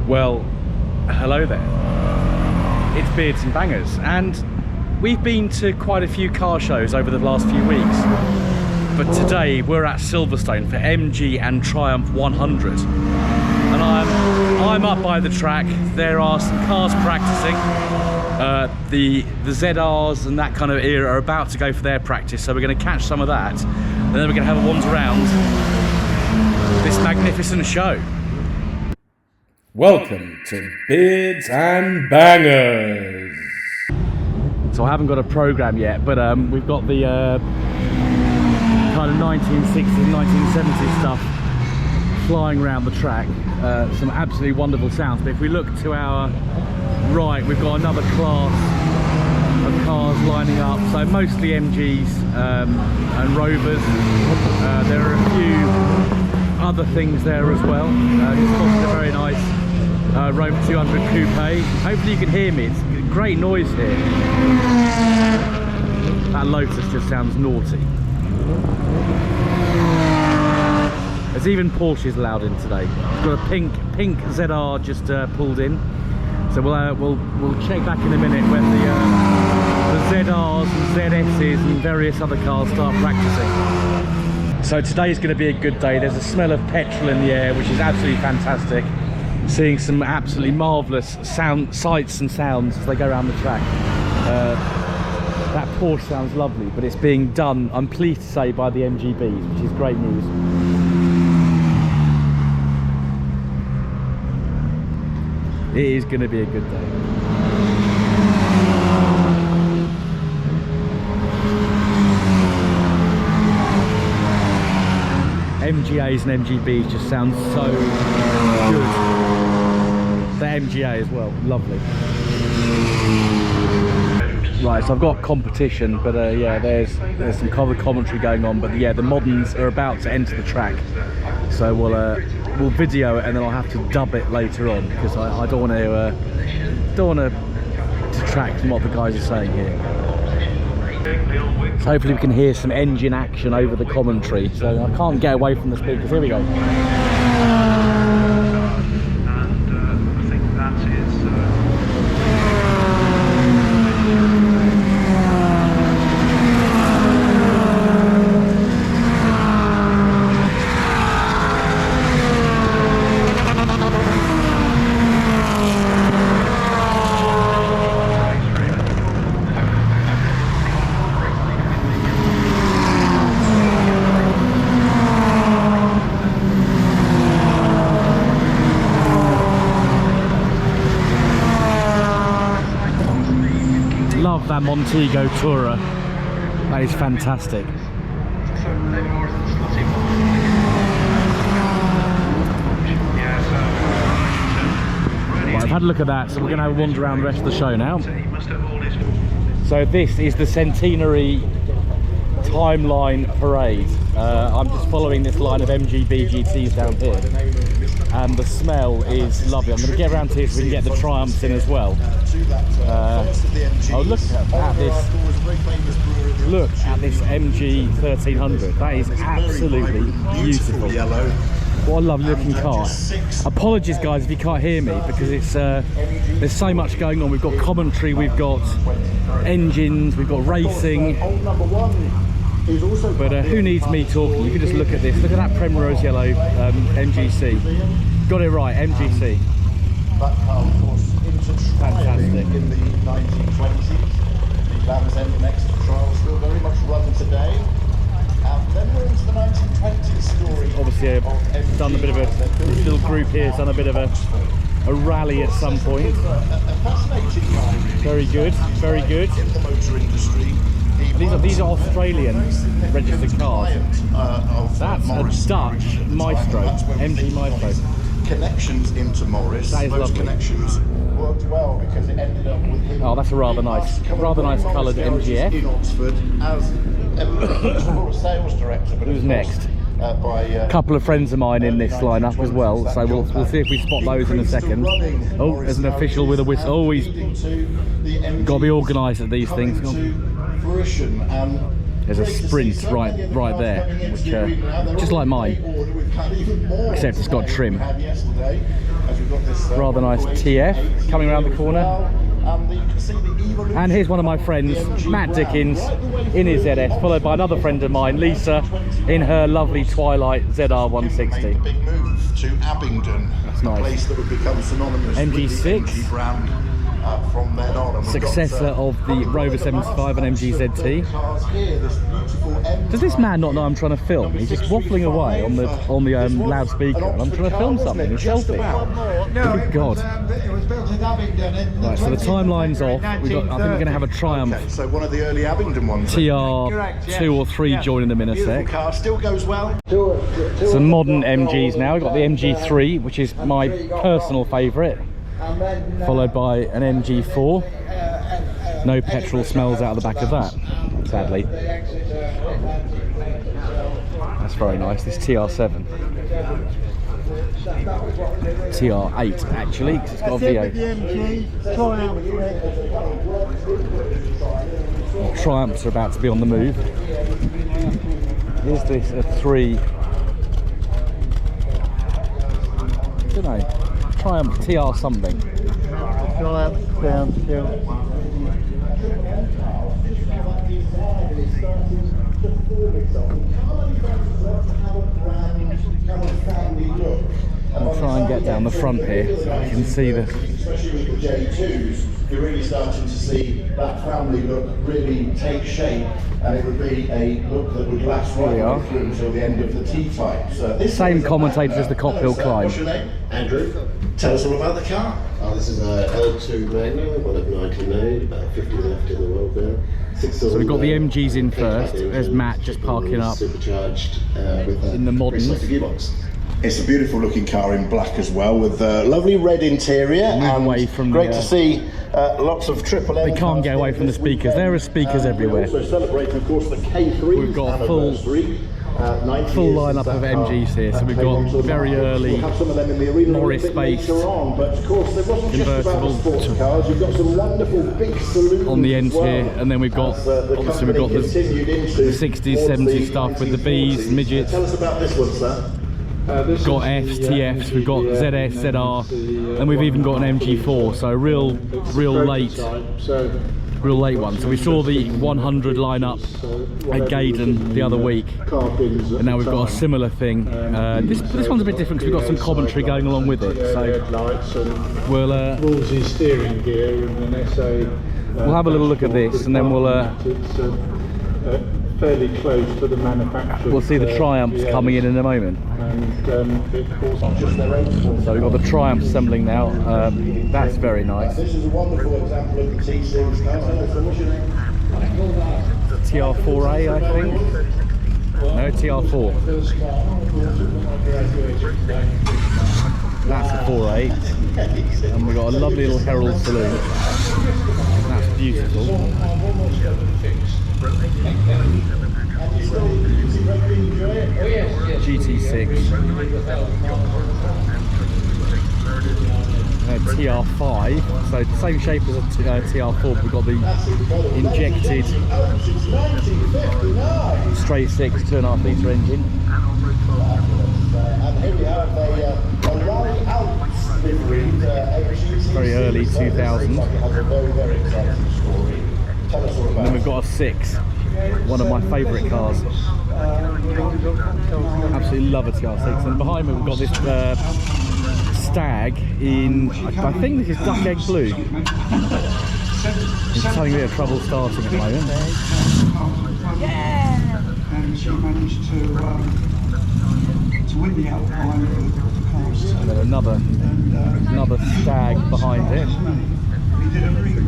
Well, hello there. It's Beards and Bangers, and we've been to quite a few car shows over the last few weeks, but today we're at Silverstone for MG and Triumph 100, and I'm up by the track. There are some cars practicing. The ZRs and that kind of era are about to go for their practice, so we're going to catch some of that, and then we're going to have a wander around this magnificent show. Welcome to Beards and Bangers. So I haven't got a program yet, but we've got the kind of 1960s, 1970s stuff flying around the track. Some absolutely wonderful sounds. But if we look to our right, we've got another class of cars lining up. So mostly MGs and Rovers. There are a few other things there as well. Just spotted a very nice Rover 200 Coupe. Hopefully you can hear me. It's great noise here. That Lotus just sounds naughty. There's even Porsches allowed in today. It's got a pink ZR just pulled in. So we'll check back in a minute when the ZRs and ZSs and various other cars start practicing. So today's going to be a good day. There's a smell of petrol in the air, which is absolutely fantastic. Seeing some absolutely marvellous sights and sounds as they go around the track. That Porsche sounds lovely, but it's being done, I'm pleased to say, by the MGBs, which is great news. It is going to be a good day. MGAs and MGBs just sound so good. The MGA as well, lovely. Right, so I've got competition, but yeah, there's some commentary going on, but yeah, the moderns are about to enter the track, so we'll video it and then I'll have to dub it later on because I don't want to detract from what the guys are saying here. So hopefully we can hear some engine action over the commentary. So I can't get away from the speakers. Here we go. Love that Montego Tourer. That is fantastic. Right, I've had a look at that, so we're going to have a wander around the rest of the show now. So this is the centenary timeline parade. I'm just following this line of MGB GTs down here, and the smell is lovely. I'm going to get around here so we can get the Triumphs in as well. Oh, look at this MG 1300. That is absolutely beautiful. What a lovely looking car. Apologies guys if you can't hear me, because it's there's so much going on. We've got commentary, we've got engines, we've got racing. But who needs me talking? You can just look at this. Look at that Primrose Yellow MGC. Got it right, MGC. That car, of course, into trialing in the 1920s. The Land's End next trial still very much run today. And then we're into the 1920s story. Obviously, I've done a bit of a little group here. It's done a bit of a rally at some point. A fascinating line. Very good, very good. In the motor industry. These are Australian registered cars. That's a Dutch Maestro, MG Maestro. Connections into Morris. That is Those lovely. Connections worked well because it ended up with him. Oh, that's a rather nice coloured MGF. In Oxford as a sales director. But who's next? A couple of friends of mine in this lineup as well, so we'll see if we spot those in a second. Oh, there's an official with a whistle. Oh, he's got to be organised at these things. There's a Sprint right there, which just like mine, except it's got trim. As we've got this Rather nice TF coming around the corner. And here's one of my friends, Matt Dickens, in his ZS, followed by another friend of mine, Lisa, in her lovely Twilight ZR160. Big move to Abingdon. That's nice. A place that would become synonymous MG6. with the MG brand from then on. And Successor of the Rover 75 and MG ZT. Does this man not know I'm trying to film? He's just waffling away on the loudspeaker, and I'm trying to film something. He's selfie. Good God. Right, so the timeline's off. I think we're going to have a Triumph. Okay, so one of the early Abingdon ones. TR2 or 3 joining them in a sec. Car still goes well. Some modern MGs now. We've got the MG3, which is my personal favourite, followed by an MG4. No petrol smells out of the back of that, sadly. That's very nice. This TR7. TR8 actually, because it's got a V8. Triumphs are about to be on the move. Is this a 3? I don't know. Triumph TR something. I'll try and get down the front here so you can see the... Especially with the J2s, you're really starting to see that family look really take shape, and it would be a look that would last right through until the end of the T-Type. So same commentators as the Cophill Climb. What's your name? Andrew. Tell us all about the car. This is a L2 manual, one of 90 made, about 50 left in the world now. So we've got the MGs in first. There's Matt just parking up supercharged with in the moderns. gearbox. It's a beautiful looking car in black as well, with a lovely red interior, and away from great to see lots of triple M. They can't get away from the speakers. There are speakers everywhere. We're also celebrating, of course, the K3 We've got a full lineup of MGs here. So we've got very early Morris-based convertible on the end here, and then we've got obviously we've got the 60s, 70s stuff with the Bs, midgets. Tell us about this one, sir. We've got Fs, TFs, we've got ZS, ZR, and we've even got an MG4, so real late one. So we saw the 100 lineup at Gaydon the other week, and now we've got a similar thing. This one's a bit different because we've got some commentary going along with it. So we'll steering gear and an SA. We'll have a little look at this, and then we'll fairly close to the manufacturer. we'll see the Triumphs coming in a moment. And So we've got the Triumph assembling now. That's very nice. This is a wonderful example of the T-Series car. What's your name? TR4A, I think. No, TR4. That's a 4.8, and we've got a lovely little Herald saloon. That's beautiful. GT6. TR5, so same shape as a TR4, but we've got the injected straight 6 2.5 litre engine. Very early 2000. And then we've got a 6, one of my favourite cars. Absolutely love a TR6. And behind me we've got this Stag in, I think this is duck egg blue. It's having a bit of trouble starting at the moment. Yeah! And she managed to win the Alpine for the cars. And then another Stag behind it. We did a rerun.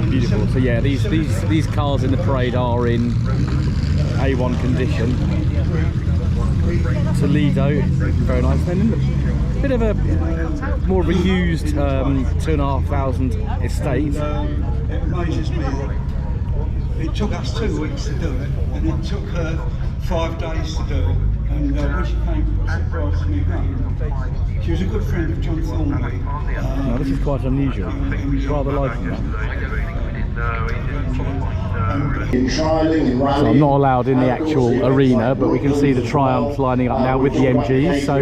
Beautiful. So yeah, these cars in the parade are in A1 condition. Toledo, very nice. Then a bit of a more of a used 2,500 estate. It amazes me. It took us 2 weeks to do it, and it took her 5 days to do it. And when she came, it surprised me. She was a good friend of John Thornley. Now this is quite unusual. Rather liking that. In trialling, in rallying. So I'm not allowed in the actual arena, but we can see the Triumphs lining up now with the MGs, so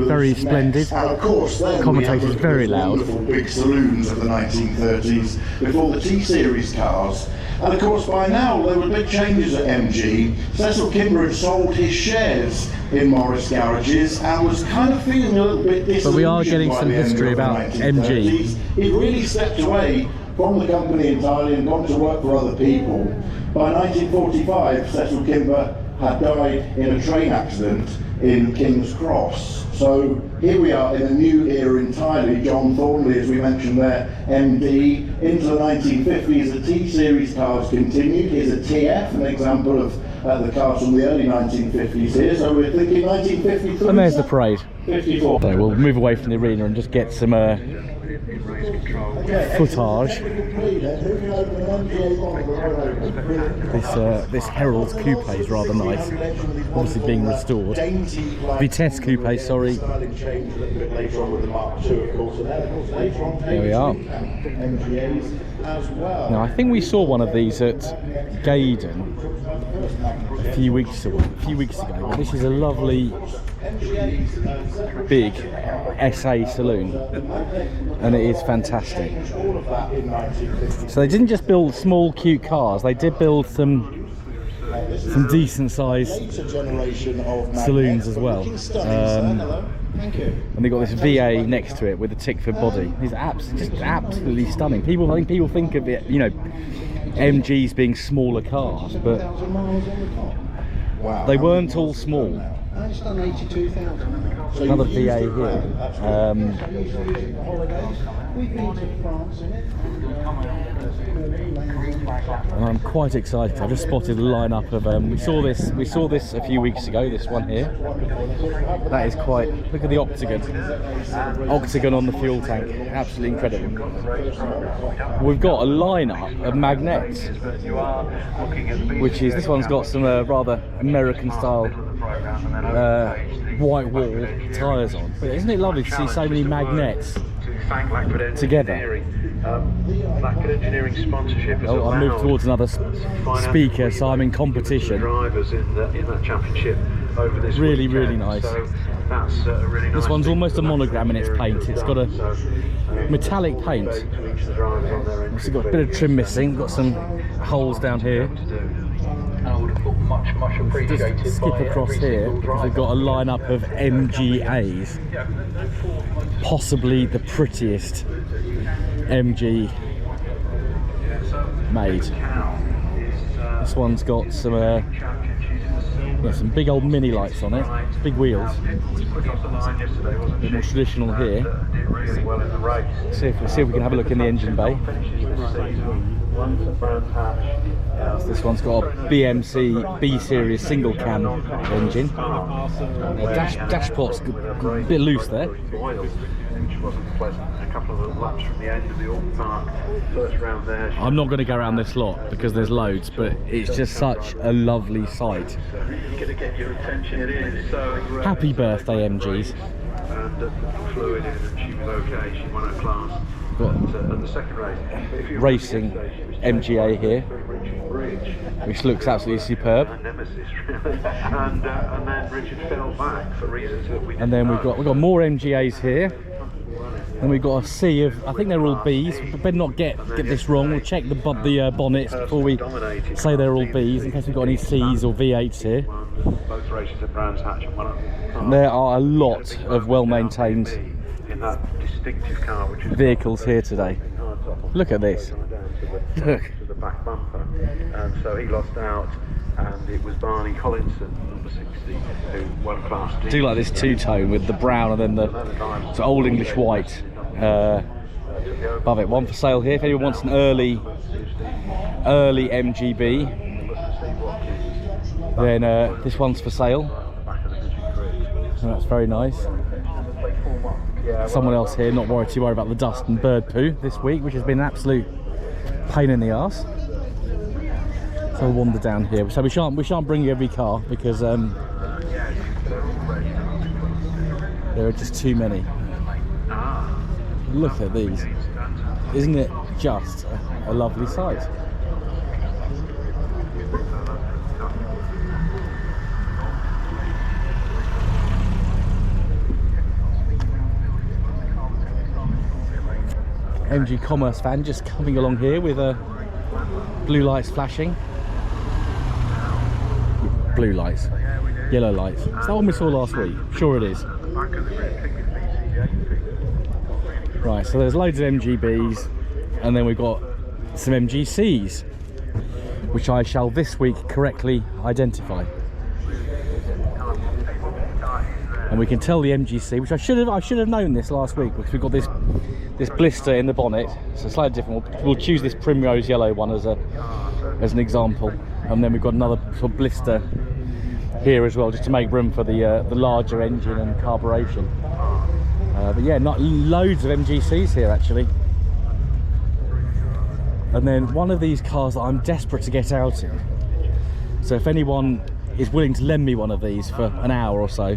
very splendid. And of course, then Commentator's very loud. Wonderful big saloons of the 1930s before the T-Series cars. And of course, by now there were big changes at MG. Cecil Kimber had sold his shares in Morris Garages and was kind of feeling a little bit disillusioned. But we are getting some history about MG. He'd really stepped away from the company entirely and gone to work for other people. By 1945, Cecil Kimber had died in a train accident in King's Cross. So here we are in a new era entirely. John Thornley, as we mentioned there, MD. Into the 1950s, the T-Series cars continued. Here's a TF, an example of the cars from the early 1950s here. So we're thinking 1953. And there's the parade. 54. So we'll move away from the arena and just get some footage. This Herald's coupe is rather nice, obviously being restored. Vitesse coupe, sorry. There we are. Now I think we saw one of these at Gaydon a few weeks ago. This is a lovely big SA saloon, and it is fantastic. So they didn't just build small cute cars, they did build some decent sized saloons as well. And they got this VA next to it with a Tickford body. It's just absolutely stunning. I think people think of it, you know, MGs being smaller cars, but they weren't all small. Another VA here. And I'm quite excited. I've just spotted a lineup of. We saw this a few weeks ago. This one here. That is quite. Look at the octagon on the fuel tank. Absolutely incredible. We've got a lineup of magnets, which is this one's got some rather American style white wall tyres on. But isn't it lovely to see so many magnets together? Oh, I moved towards another speaker, so I'm in competition. Really, really nice. This one's almost a monogram in its paint. It's got a metallic paint. It's got a bit of trim missing. Got some holes down here. Just skip across here because we've got a lineup of MGAs, possibly the prettiest MG made. This one's got some big old mini lights on it, big wheels. A bit more traditional here. See if we can have a look in the engine bay. This one's got a BMC B series single cam engine. Dashport's a bit loose there. I'm not going to go around this lot because there's loads, but it's just such a lovely sight. Happy birthday, MGs. Got racing MGA here, which looks absolutely superb. And then we've got more MGAs here. And we've got a sea of, I think they're all Bs. We better not get this wrong. We'll check the bonnets before we say they're all Bs, in case we've got any Cs or V8s here. There are a lot of well-maintained vehicles here today. Look at this. Look. And so he lost out, and it was Barney Collinson, number 60, who won Class D. I do like this two-tone with the brown and then the Old English white above it. One for sale here if anyone wants an early MGB. Then this one's for sale. And that's very nice. Someone else here, not too worried about the dust and bird poo this week, which has been an absolute pain in the arse. So we'll wander down here. So we shan't bring you every car because there are just too many. Look at these. Isn't it just a lovely sight. MG Commerce van just coming along here with blue lights flashing. Blue lights, yellow lights. Is that one we saw last week? Sure it is. Right, so there's loads of MGBs, and then we've got some MGCs, which I shall this week correctly identify. And we can tell the MGC, which I should have known this last week, because we've got this blister in the bonnet. So slightly different. We'll choose this primrose yellow one as an example, and then we've got another sort of blister here as well, just to make room for the larger engine and carburation. But yeah, not loads of MGCs here actually. And then one of these cars that I'm desperate to get out in. So if anyone is willing to lend me one of these for an hour or so,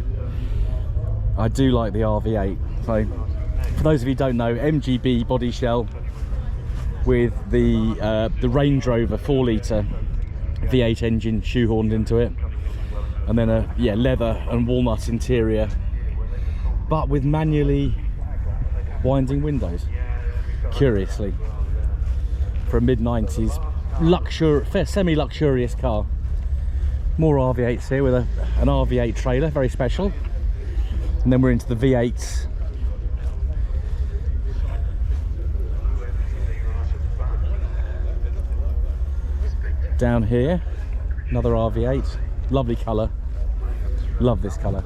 I do like the RV8. So for those of you who don't know, MGB body shell with the Range Rover 4-litre V8 engine shoehorned into it, and then a leather and walnut interior, but with manually winding windows. Curiously, for a mid-90s semi-luxurious car. More RV8s here with an RV8 trailer, very special. And then we're into the V8s. Down here, another RV8, lovely colour, love this colour.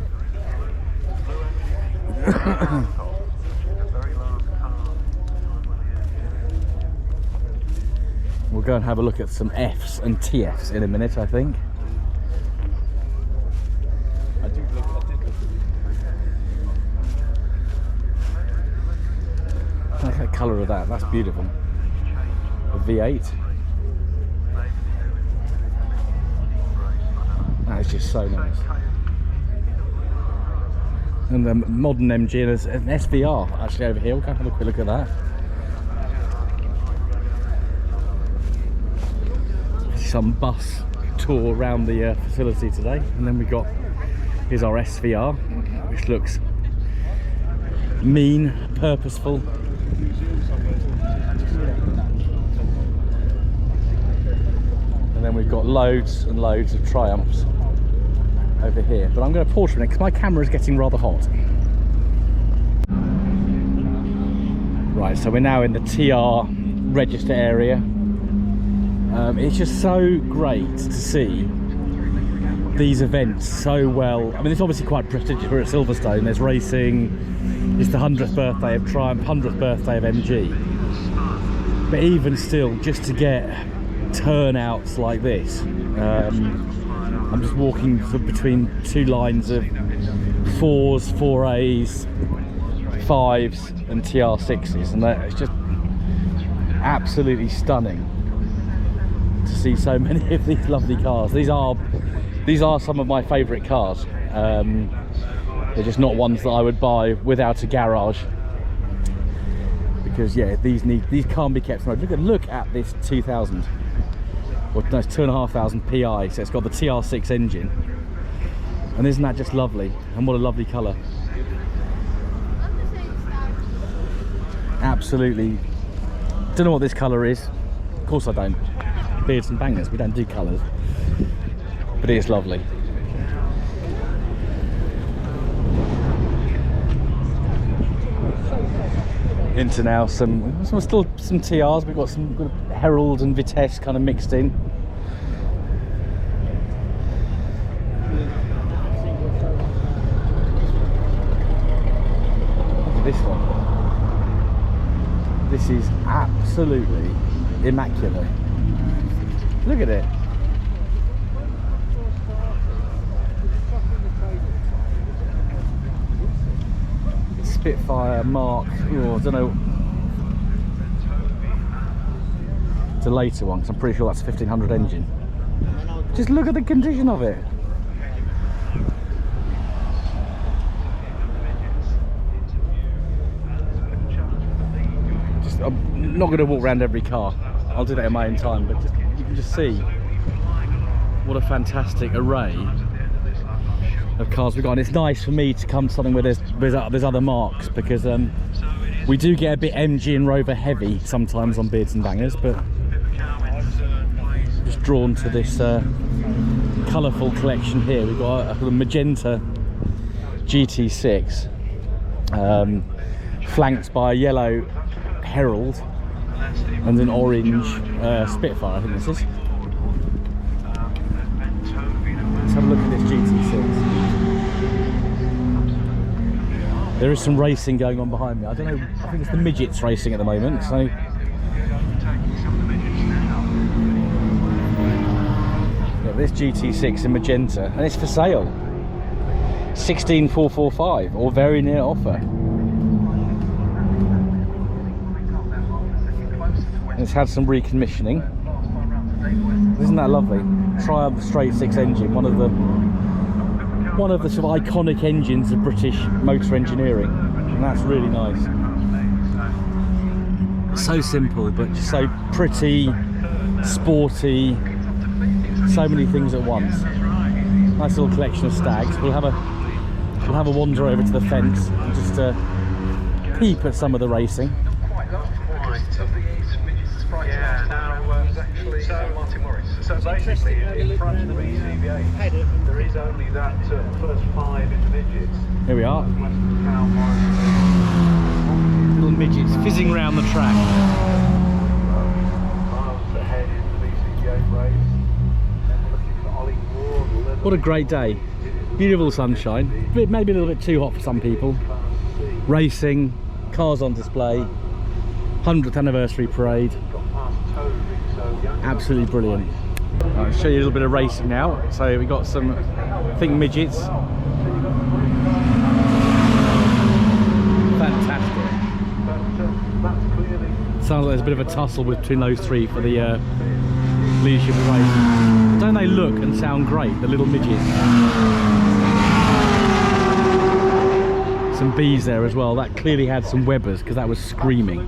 We'll go and have a look at some Fs and TFs in a minute, I think. I like the colour of that, that's beautiful. A V8. That is just so nice. And the modern MG and an SVR actually over here. We'll go and have a quick look at that. Some bus tour around the facility today, and then we got, here's our SVR, which looks mean, purposeful. And then we've got loads and loads of Triumphs over here, but I'm going to pause for a minute because my camera is getting rather hot. Right, so we're now in the TR register area. It's just so great to see these events so well. I mean, it's obviously quite prestigious. We're at Silverstone, there's racing, it's the 100th birthday of Triumph, 100th birthday of MG. But even still, just to get turnouts like this, I'm just walking between two lines of 4s, 4As, 5s and TR6s, and it's just absolutely stunning to see so many of these lovely cars. These are some of my favourite cars. They're just not ones that I would buy without a garage, because yeah, these can't be kept from road. Look at this 2000, or no, it's 2,500 PI. So it's got the TR6 engine, and isn't that just lovely? And what a lovely colour! Absolutely. Don't know what this colour is. Of course I don't. Beards and bangers, we don't do colours, but it is lovely. Into now still some TRs. We've got some good Herald and Vitesse kind of mixed in. Look at this one. This is absolutely immaculate. Look at it. Spitfire Mark, I don't know. It's a later one, because I'm pretty sure that's a 1500 engine. Just look at the condition of it. Just I'm not going to walk around every car. I'll do that in my own time, but you can just see what a fantastic array of cars we've got. And it's nice for me to come to something where there's other marks, because we do get a bit MG and Rover heavy sometimes on Beards and Bangers, but just drawn to this colourful collection here. We've got a magenta GT6, flanked by a yellow Herald and an orange Spitfire, I think this is. Let's have a look at this GT6. There is some racing going on behind me. I don't know, I think it's the midgets racing at the moment, so. Yeah, this GT6 in magenta, and it's for sale. 16,445, or very near offer. It's had some recommissioning. Isn't that lovely? Triumph straight six engine, one of the sort of iconic engines of British motor engineering, and that's really nice. So simple, but just so pretty, sporty, so many things at once. Nice little collection of stags. We'll have a wander over to the fence and just peep at some of the racing. So basically, in front of the BCBA, there is only that first 5 in the midgets. Here we are. Little midgets fizzing around the track. Miles ahead in the BCBA race. Then we're looking for Ollie Ward. What a great day. Beautiful sunshine. Maybe a little bit too hot for some people. Racing, cars on display, 100th anniversary parade. Absolutely brilliant. I'll show you a little bit of racing now. So we got some, I think, midgets. Fantastic. Sounds like there's a bit of a tussle between those three for the leadership race. Don't they look and sound great, the little midgets? Some bees there as well. That clearly had some Webbers, because that was screaming.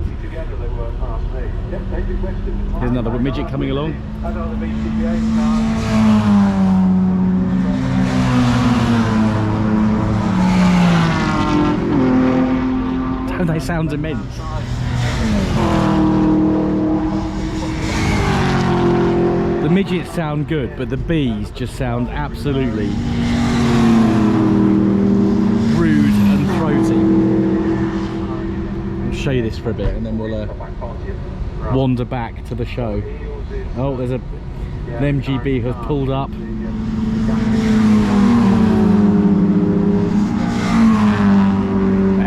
Here's another midget coming along. Don't they sound immense? The midgets sound good, but the bees just sound absolutely rude and throaty. I'll show you this for a bit and then we'll wander back to the show. Oh, there's an MGB has pulled up. The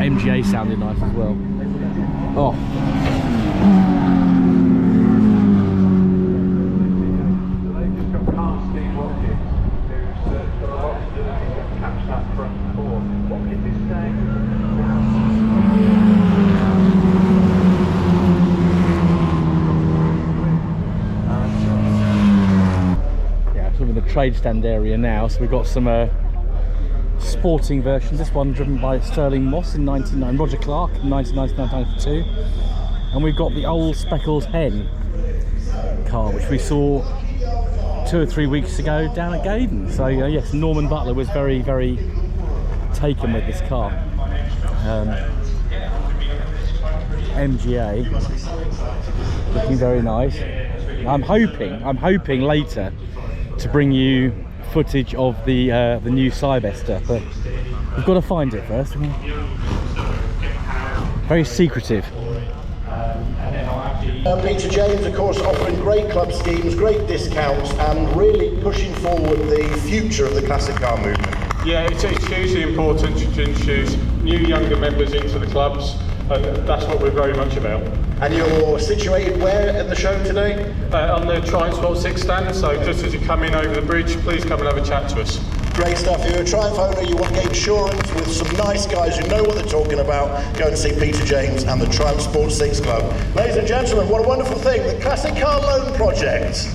MGA sounded nice as well. Oh. Trade stand area now, so we've got some sporting versions. This one driven by Sterling Moss in 1999, Roger Clark in 1992, and we've got the old Speckles Hen car, which we saw 2 or 3 weeks ago down at Gaydon. So yes, Norman Butler was very, very taken with this car. MGA, looking very nice. I'm hoping later to bring you footage of the new Cyberster, but we've got to find it first. Very secretive. Peter James, of course, offering great club schemes, great discounts, and really pushing forward the future of the classic car movement. Yeah, it's hugely important to introduce new younger members into the clubs, and that's what we're very much about. And you're situated where in the show today? On the Triumph Sport 6 stand, so just as you come in over the bridge, please come and have a chat to us. Great stuff. If you're a Triumph owner, you want to get insurance with some nice guys who know what they're talking about, go and see Peter James and the Triumph Sport 6 Club. Ladies and gentlemen, what a wonderful thing, the Classic Car Loan Project.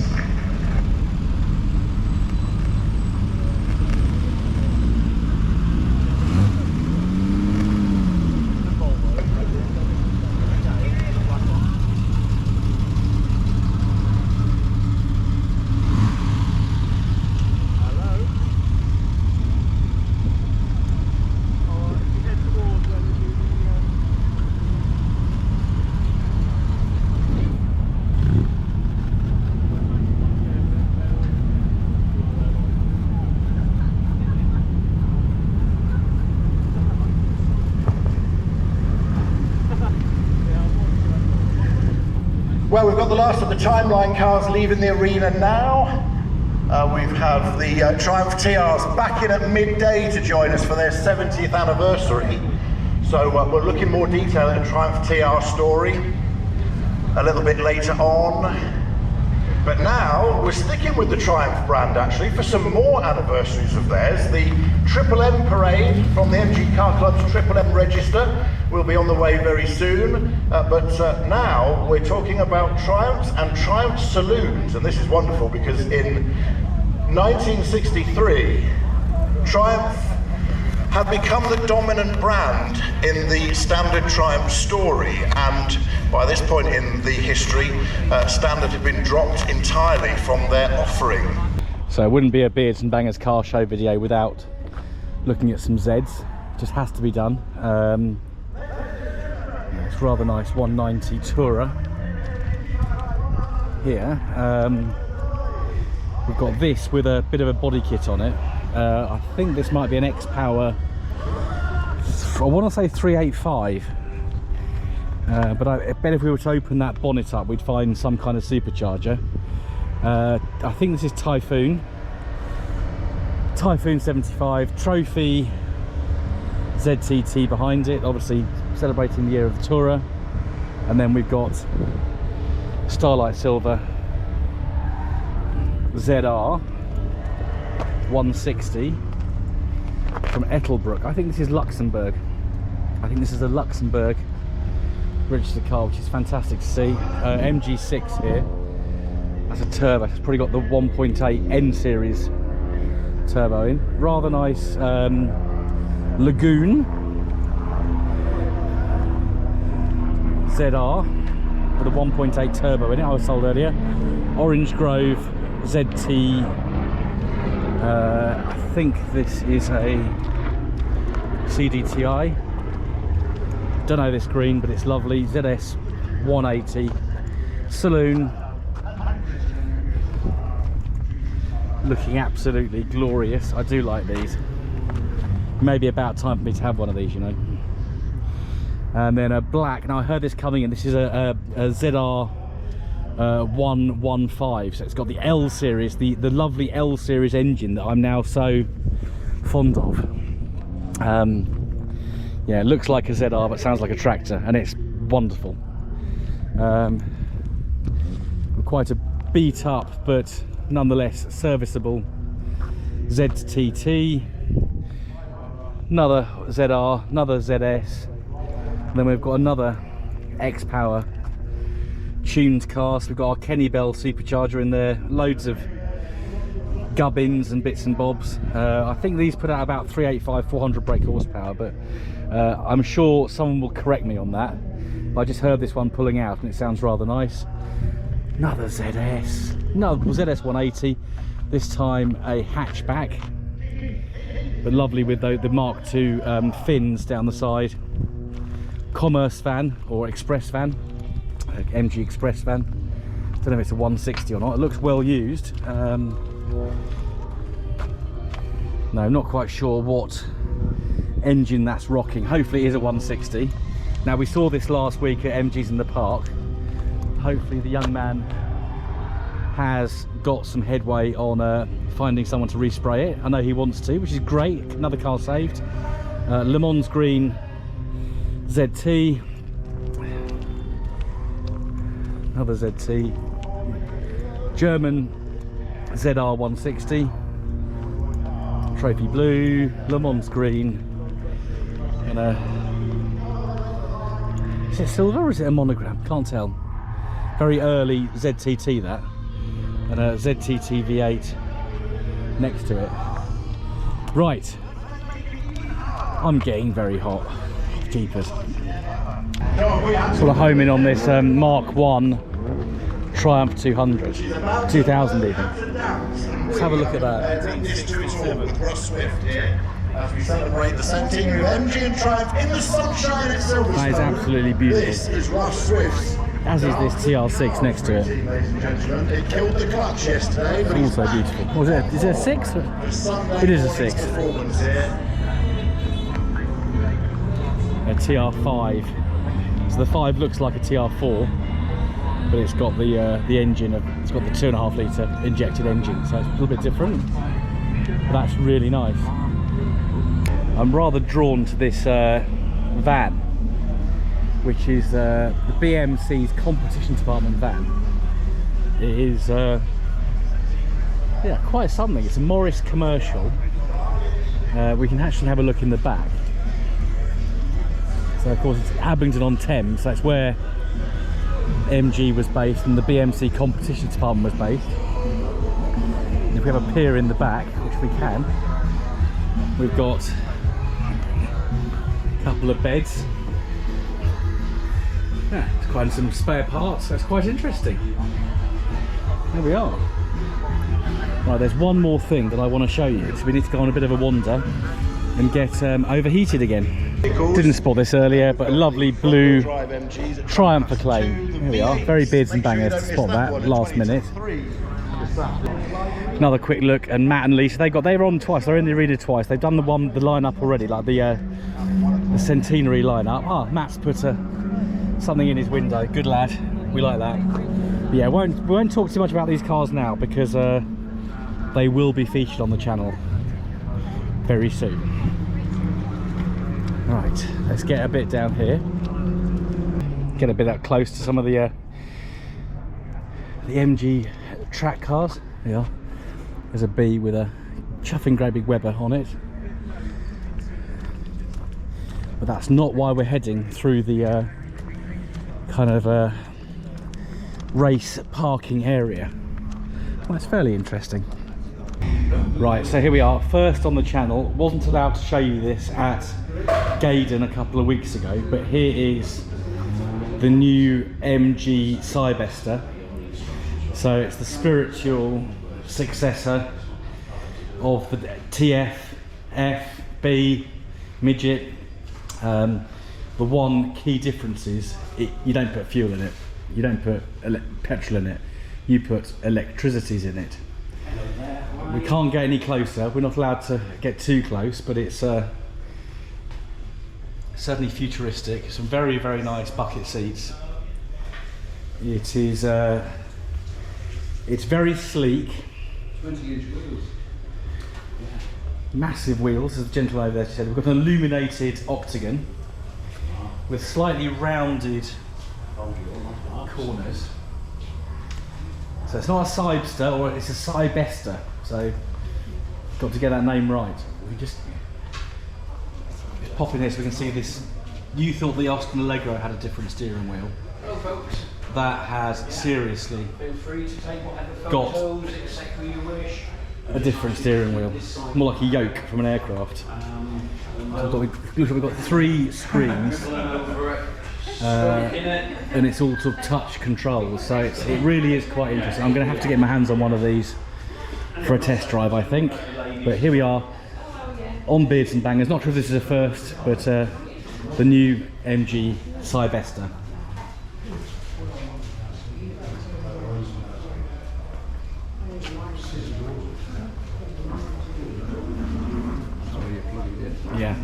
Well, we've got the last of the timeline cars leaving the arena now. We have the Triumph TRs back in at midday to join us for their 70th anniversary. So we'll look in more detail at the Triumph TR story a little bit later on. But now we're sticking with the Triumph brand actually for some more anniversaries of theirs. The Triple M parade from the MG Car Club's Triple M register will be on the way very soon. But now we're talking about Triumphs and Triumph saloons, and this is wonderful because in 1963, Triumph had become the dominant brand in the standard Triumph story, and by this point in the history, standard had been dropped entirely from their offering. So it wouldn't be a Beards and Bangers car show video without looking at some Zeds. Just has to be done. It's rather nice 190 Tourer here. We've got this with a bit of a body kit on it. I think this might be an X-Power, I want to say 385, but I bet if we were to open that bonnet up we'd find some kind of supercharger. I think this is Typhoon 75 Trophy ZTT behind it, obviously celebrating the year of the Tourer. And then we've got Starlight Silver ZR 160 from Ettelbruck. I think this is Luxembourg. I think this is a Luxembourg registered car, which is fantastic to see. MG6 here. That's a turbo. It's probably got the 1.8 N series turbo in. Rather nice Lagoon ZR with a 1.8 turbo in it. I was told earlier. Orange Grove ZT. I think this is a CDTI. Don't know this green, but it's lovely. ZS 180 saloon, looking absolutely glorious. I do like these. Maybe about time for me to have one of these, you know. And then a black. Now I heard this coming in. This is a ZR 115, so it's got the L series, the lovely L series engine that I'm now so fond of. Yeah, it looks like a ZR but sounds like a tractor, and it's wonderful. Quite a beat up but nonetheless serviceable ZTT, another ZR, another ZS, and then we've got another X-Power tuned car. So we've got our Kenny Bell supercharger in there, loads of gubbins and bits and bobs. I think these put out about 385, 400 brake horsepower, but I'm sure someone will correct me on that. But I just heard this one pulling out and it sounds rather nice. Another ZS, no, ZS 180, this time a hatchback, but lovely with the Mark II fins down the side. Commerce van or Express van, MG Express van. Don't know if it's a 160 or not. It looks well used. No, I'm not quite sure what engine that's rocking. Hopefully it is a 160. Now we saw this last week at MG's in the Park. Hopefully the young man has got some headway on finding someone to respray it. I know he wants to, which is great. Another car saved. Le Mans Green ZT, another ZT, German ZR 160, Trophy Blue, Le Mans Green, and is it silver or is it a monogram? Can't tell. Very early ZTT that, and a ZTT V8 next to it. Right, I'm getting very hot. Jeepers. Sort of homing on this Mark 1 Triumph 200, 2000 even. Let's have a look at that. As we celebrate the centenary of MG and Triumph in the sunshine at Sylvester. That is absolutely beautiful. This is Ross Swift's. As is this TR6 next to it. Ladies and gentlemen, it killed the clutch yesterday. But Also beautiful. What was it? Is it a 6? It is a 6. A TR5. So the 5 looks like a TR4. but it's got the engine of, it's got the 2.5 litre injected engine, so it's a little bit different, but that's really nice. I'm rather drawn to this van, which is the BMC's competition department van. It is yeah, quite something. It's a Morris commercial. We can actually have a look in the back. So of course it's Abingdon-on-Thames, so that's where MG was based and the BMC competition department was based. And if we have a pier in the back, which we can, we've got a couple of beds. Yeah, it's quite some spare parts, that's quite interesting. There we are. Right, there's one more thing that I want to show you, so we need to go on a bit of a wander and get overheated again. Didn't spot this earlier, but a lovely blue Triumph Acclaim. Here we are, very beards and bangers to spot that last minute. Another quick look, and Matt and Lisa, they were on twice, they're in the arena twice. They've done the lineup already, like the centenary lineup. Ah, Matt's put something in his window. Good lad, we like that. But yeah, we won't talk too much about these cars now because they will be featured on the channel very soon. Right, let's get a bit down here. Get a bit up close to some of the MG track cars. Yeah, there's a B with a chuffing great big Weber on it. But that's not why we're heading through the kind of race parking area. Well, it's fairly interesting. Right, so here we are, first on the channel. Wasn't allowed to show you this at Gaydon a couple of weeks ago, but here is the new MG Cyberster. So it's the spiritual successor of the TF, F, B, midget. The one key difference is you don't put fuel in it, you don't put petrol in it, you put electricities in it. We can't get any closer, we're not allowed to get too close, but it's certainly futuristic. Some very, very nice bucket seats. It is it's very sleek. 20-inch wheels. Massive wheels, as the gentleman over there said. We've got an illuminated octagon with slightly rounded corners. So it's not a Cyberster, or it's a Sylvester. So got to get that name right. We just pop in here so we can see this. You thought the Austin Allegro had a different steering wheel. Hello folks. That has seriously Feel free to take whatever got photos exactly you wish. a different steering wheel. More like a yoke from an aircraft. So we've got 3 screens. And it's all sort of touch controls, so it really is quite interesting. I'm going to have to get my hands on one of these for a test drive, I think. But here we are on Beards and Bangers. Not sure if this is a first, but the new MG Cyberster. Yeah.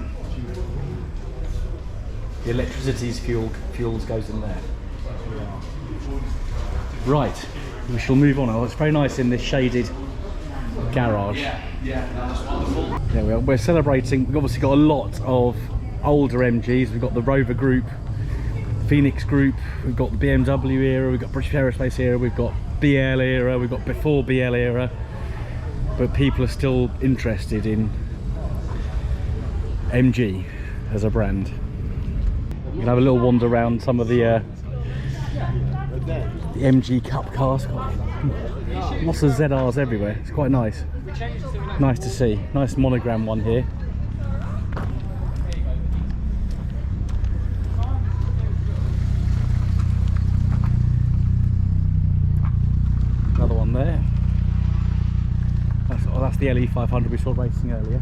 The electricity's fuels goes in there. Right, we shall move on. Oh, it's very nice in this shaded garage. Yeah, that's wonderful. Yeah, we're celebrating. We've obviously got a lot of older MGs. We've got the Rover Group, Phoenix Group, we've got the BMW era, we've got British Aerospace era, we've got BL era, we've got before BL era. But people are still interested in MG as a brand. You can have a little wander around some of the MG Cup cars. Lots of ZRs everywhere. It's quite nice. Nice to see. Nice monogram one here. Another one there. That's the LE500 we saw racing earlier.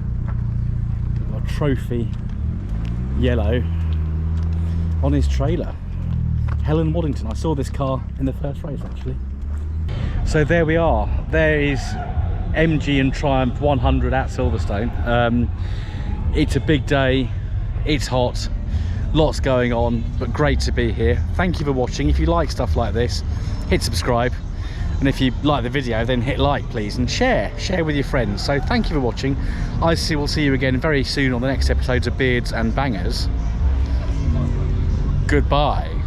We've got a trophy yellow on his trailer. Helen Waddington. I saw this car in the first race actually. So there we are. There is MG and Triumph 100 at Silverstone. It's a big day. It's hot. Lots going on, but great to be here. Thank you for watching. If you like stuff like this, hit subscribe. And if you like the video, then hit like, please, and share with your friends. So thank you for watching. We'll see you again very soon on the next episodes of Beards and Bangers. Goodbye.